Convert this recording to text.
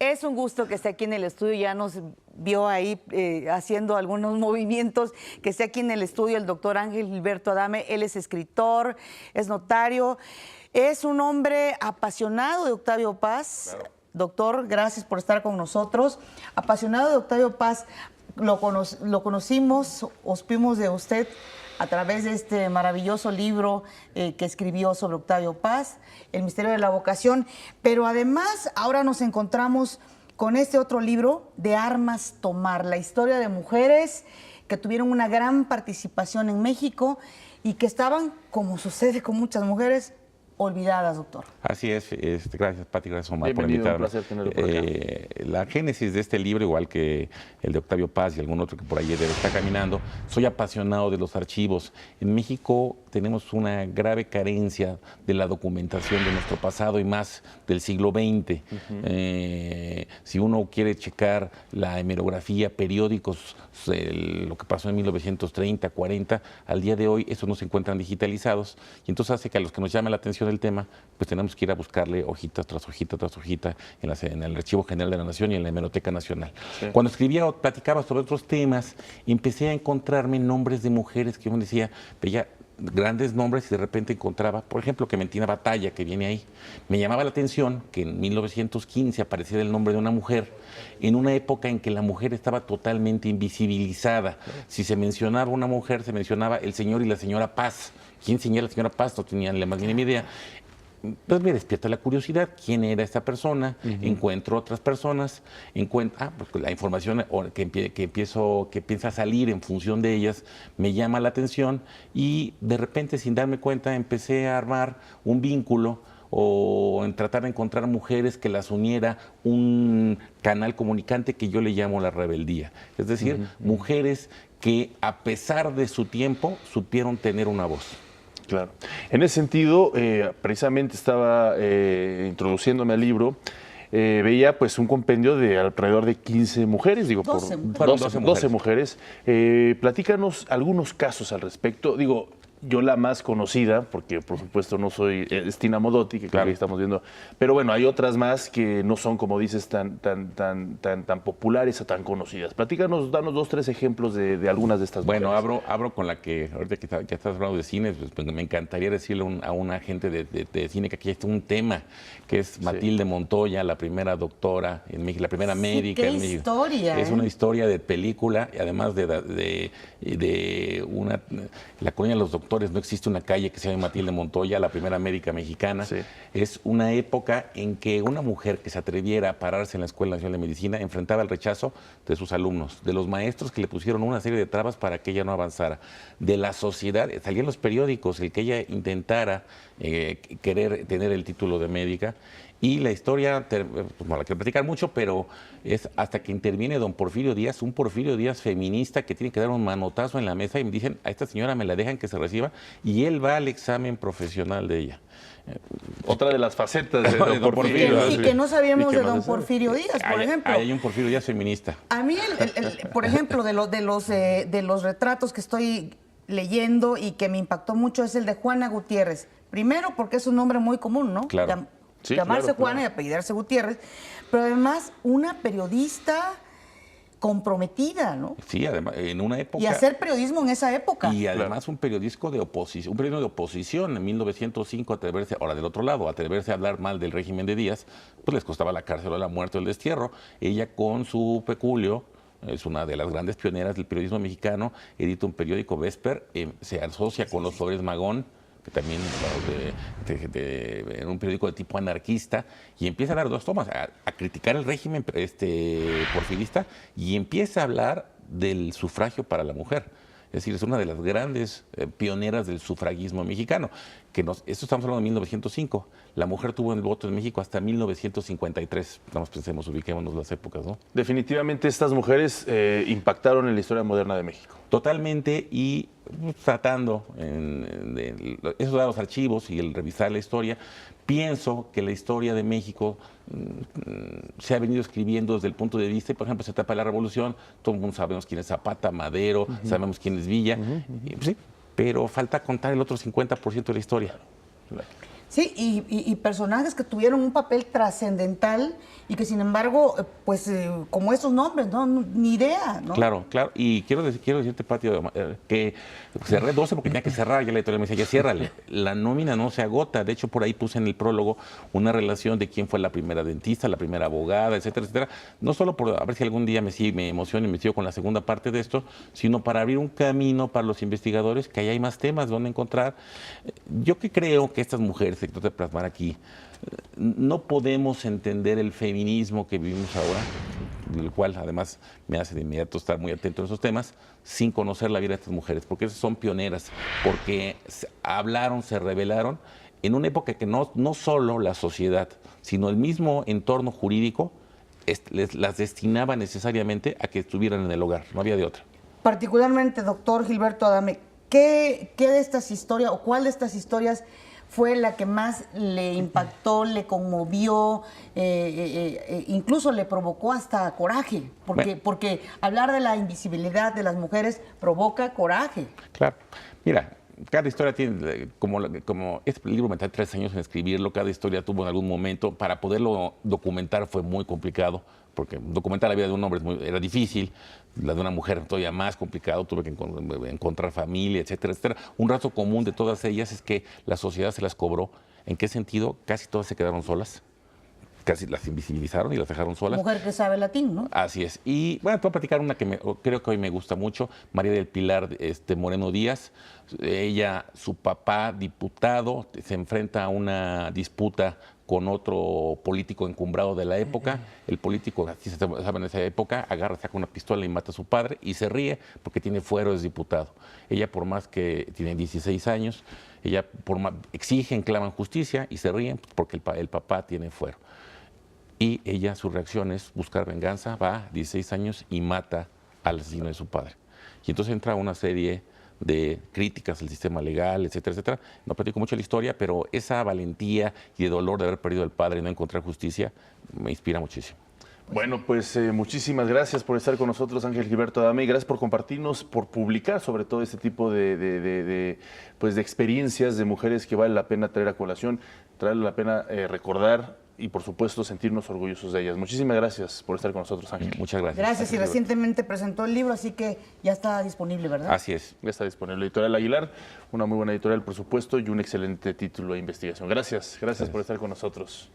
Es un gusto que esté aquí en el estudio, ya nos vio ahí haciendo algunos movimientos, que esté aquí en el estudio el doctor Ángel Gilberto Adame. Él es escritor, es notario, es un hombre apasionado de Octavio Paz. Claro. Doctor, gracias por estar con nosotros. Apasionado de Octavio Paz, lo conocimos, supimos de usted a través de este maravilloso libro que escribió sobre Octavio Paz, El misterio de la vocación, pero además ahora nos encontramos con este otro libro, De armas tomar, la historia de mujeres que tuvieron una gran participación en México y que estaban, como sucede con muchas mujeres, olvidadas, doctor. Así es, gracias Pati, gracias Omar por Bienvenido, invitarme. un placer tenerlo por acá. La génesis de este libro, igual que el de Octavio Paz y algún otro que por ahí debe estar caminando, soy apasionado de los archivos. En México tenemos una grave carencia de la documentación de nuestro pasado y más del siglo XX. Si uno quiere checar la hemerografía, periódicos, lo que pasó en 1930, 40, al día de hoy esos no se encuentran digitalizados y entonces hace que a los que nos llama la atención el tema, pues tenemos que ir a buscarle hojita tras hojita tras hojita en el Archivo General de la Nación y en la Hemeroteca Nacional. Sí. Cuando escribía o platicaba sobre otros temas, empecé a encontrarme nombres de mujeres que uno decía, veía grandes nombres y de repente encontraba, por ejemplo, Clementina Batalla, que viene ahí. Me llamaba la atención que en 1915 apareciera el nombre de una mujer en una época en que la mujer estaba totalmente invisibilizada. Si se mencionaba una mujer, se mencionaba el señor y la señora Paz. ¿Quién señala la señora Paz? No tenían la más mínima idea. Pues me despierta la curiosidad, ¿quién era esta persona? Encuentro otras personas, pues la información que empieza a salir en función de ellas me llama la atención y de repente, sin darme cuenta, empecé a armar un vínculo o en tratar de encontrar mujeres que las uniera un canal comunicante que yo le llamo la rebeldía. Es decir, mujeres que a pesar de su tiempo supieron tener una voz. Claro. En ese sentido, precisamente estaba introduciéndome al libro, veía pues un compendio de alrededor de 15 mujeres, digo, 12 mujeres. Platícanos algunos casos al respecto. Digo, yo la más conocida, porque por supuesto no soy, es Tina Modotti, que claro que estamos viendo, pero bueno, hay otras más que no son, como dices, tan populares o tan conocidas. Platícanos, danos 2, 3 ejemplos de algunas de estas mujeres. Bueno, abro con la que, ahorita que estás hablando de cine, pues me encantaría decirle a una gente de cine que aquí está un tema, que es Matilde Montoya, la primera doctora en México, la primera médica en México. Historia, es una historia de película, y además de la colonia de los doctores. No existe una calle que se llame Matilde Montoya, la primera médica mexicana. Sí. Es una época en que una mujer que se atreviera a pararse en la Escuela Nacional de Medicina enfrentaba el rechazo de sus alumnos, de los maestros que le pusieron una serie de trabas para que ella no avanzara, de la sociedad. Salía en los periódicos el que ella intentara querer tener el título de médica. Y la historia, no la quiero platicar mucho, pero es hasta que interviene don Porfirio Díaz, un Porfirio Díaz feminista que tiene que dar un manotazo en la mesa y me dicen, a esta señora me la dejan que se reciba y él va al examen profesional de ella. Otra de las facetas de don Porfirio. Y que no sabíamos de don Porfirio Díaz, por ejemplo. Hay un Porfirio Díaz feminista. A mí, por ejemplo, de los retratos que estoy leyendo y que me impactó mucho es el de Juana Gutiérrez. Primero porque es un nombre muy común, ¿no? Claro. Sí, llamarse Juana y apellidarse Gutiérrez, pero además una periodista comprometida, ¿no? Sí, además, en una época... Y hacer periodismo en esa época. Y además un periodismo de oposición en 1905, ahora del otro lado, atreverse a hablar mal del régimen de Díaz, pues les costaba la cárcel o la muerte o el destierro. Ella con su peculio, es una de las grandes pioneras del periodismo mexicano, edita un periódico Vesper, se asocia con los Flores Magón, que también en un periódico de tipo anarquista, y empieza a dar 2 tomas, a criticar el régimen porfirista y empieza a hablar del sufragio para la mujer. Es decir, es una de las grandes pioneras del sufragismo mexicano. Esto estamos hablando de 1905. La mujer tuvo el voto en México hasta 1953. Vamos, pensemos, ubiquémonos las épocas, ¿no? Definitivamente estas mujeres impactaron en la historia moderna de México. Totalmente, y tratando esos de los archivos y el revisar la historia, pienso que la historia de México se ha venido escribiendo desde el punto de vista, por ejemplo, se etapa de la Revolución, todo el mundo sabemos quién es Zapata, Madero, sabemos quién es Villa, sí, pero falta contar el otro 50% de la historia. Sí, y personajes que tuvieron un papel trascendental y que sin embargo, pues como esos nombres, ¿no? Ni idea, ¿no? Claro, claro. Y quiero decirte, Pati, que cerré 12 porque tenía que cerrar. Ya la editorial me decía, ya ciérrale. La nómina no se agota. De hecho, por ahí puse en el prólogo una relación de quién fue la primera dentista, la primera abogada, etcétera, etcétera. No solo por a ver si algún día me emociono y me sigo con la segunda parte de esto, sino para abrir un camino para los investigadores, que ahí hay más temas donde encontrar. Yo que creo que estas mujeres que trato de plasmar aquí, no podemos entender el feminismo que vivimos ahora, el cual además me hace de inmediato estar muy atento a esos temas, sin conocer la vida de estas mujeres, porque son pioneras, porque hablaron, se rebelaron en una época que no solo la sociedad, sino el mismo entorno jurídico las destinaba necesariamente a que estuvieran en el hogar, no había de otra. Particularmente, doctor Gilberto Adame, ¿qué de estas historias o cuál de estas historias fue la que más le impactó, le conmovió, incluso le provocó hasta coraje? Porque hablar de la invisibilidad de las mujeres provoca coraje. Claro. Mira, cada historia tiene, como este libro me tardó 3 años en escribirlo, cada historia tuvo en algún momento, para poderlo documentar fue muy complicado, porque documentar la vida de un hombre era difícil, la de una mujer todavía más complicado, tuve que encontrar familia, etcétera, etcétera. Un rasgo común de todas ellas es que la sociedad se las cobró. ¿En qué sentido? Casi todas se quedaron solas. Casi las invisibilizaron y las dejaron solas. Mujer que sabe latín, ¿no? Así es. Y bueno, te voy a platicar una que creo que hoy me gusta mucho, María del Pilar Moreno Díaz. Ella, su papá, diputado, se enfrenta a una disputa con otro político encumbrado de la época. El político, así se sabe en esa época, saca una pistola y mata a su padre y se ríe porque tiene fuero, es diputado. Ella, por más que tiene 16 años, ella exigen, claman justicia y se ríen porque el papá tiene fuero. Y ella, su reacción es buscar venganza, va 16 años y mata al asesino de su padre. Y entonces entra una serie de críticas al sistema legal, etcétera, etcétera. No platico mucho la historia, pero esa valentía y de dolor de haber perdido al padre y no encontrar justicia me inspira muchísimo. Bueno, pues muchísimas gracias por estar con nosotros, Ángel Gilberto Adame, y gracias por compartirnos, por publicar sobre todo este tipo de experiencias de mujeres que vale la pena traer a colación, vale la pena recordar y, por supuesto, sentirnos orgullosos de ellas. Muchísimas gracias por estar con nosotros, Ángel. Muchas gracias. Gracias, y recientemente presentó el libro, así que ya está disponible, ¿verdad? Así es. Ya está disponible. Editorial Aguilar, una muy buena editorial, por supuesto, y un excelente título de investigación. Gracias por estar con nosotros.